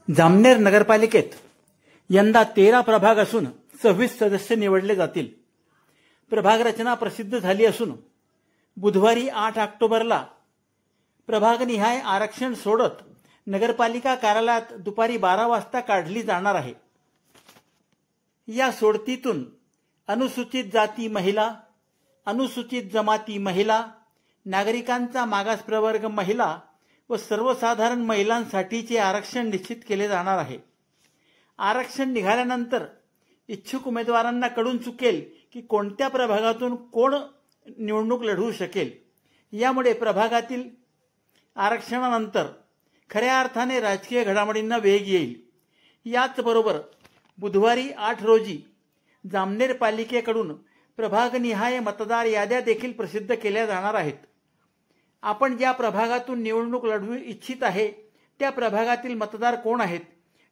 जामनेर नगरपालिकेत यंदा 13 प्रभाग असून 26 सदस्य निवडले जातील। प्रभाग रचना प्रसिद्ध झाली असून बुधवारी 8 ऑक्टोबरला प्रभागनिहाय आरक्षण सोडत नगरपालिका कार्यालयात दुपारी 12 वाजता काढली जाणार आहे। या सोडतीतून अनुसूचित जाती महिला, अनुसूचित जमाती महिला, नागरिकांचा मागास प्रवर्ग महिला व सर्वसाधारण महिलांसाठीचे आरक्षण निश्चित केले जाणार आहे। आरक्षण निघाल्यानंतर इच्छुक उमेदवारांना कळून चुकेल की कोणत्या प्रभागातून कोण निवडणूक लढवू शकेल। यामुळे प्रभागातील आरक्षणानंतर खऱ्या अर्थाने राजकीय घडामोडींना वेग येईल। याचबरोबर बुधवारी 8 रोजी जामनेर पालिकेकडून प्रभागनिहाय मतदार याद्या देखील प्रसिद्ध केल्या जाणार आहेत। आपण ज्या प्रभागातून निवडणूक लढवू इच्छित आहे त्या प्रभागातील मतदार कोण आहेत,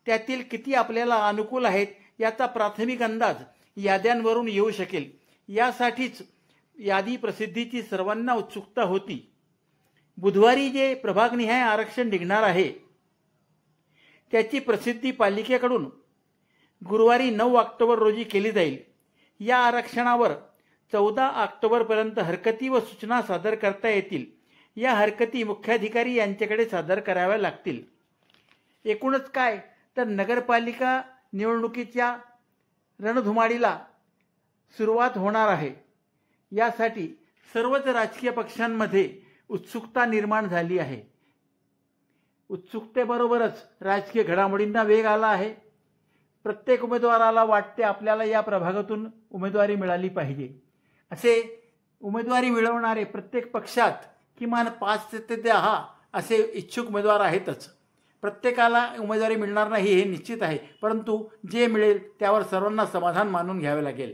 त्यातील किती आपल्याला अनुकूल आहेत याचा प्राथमिक अंदाज याद्यांवरून येऊ शकेल। यासाठीच यादी प्रसिद्धीची सर्वांना उत्सुकता होती। बुधवारी जे प्रभागनिहाय आरक्षण निघणार आहे त्याची प्रसिद्धी पालिकेकडून गुरुवारी 9 ऑक्टोबर रोजी केली जाईल। या आरक्षणावर 14 ऑक्टोबरपर्यंत हरकती व सूचना सादर करता येतील। या हरकती मुख्याधिकारी यांच्याकडे सादर कराव्या लागतील। एकूणच काय तर नगरपालिका निवडणुकीच्या रणधुमाळीला सुरुवात होणार आहे। यासाठी सर्वच राजकीय पक्षांमध्ये उत्सुकता निर्माण झाली आहे। उत्सुकतेबरोबरच राजकीय घडामोडींना वेग आला आहे। प्रत्येक उमेदवाराला वाटते आपल्याला या प्रभागातून उमेदवारी मिळाली पाहिजे। असे उमेदवारी मिळवणारे प्रत्येक पक्षात किमान 5 ते 10 असे इच्छुक उमेदवार आहेतच। प्रत्येकाला उमेदवारी मिळणार नाही हे निश्चित आहे, परंतु जे मिळेल त्यावर सर्वांना समाधान मानून घ्यावे लागेल।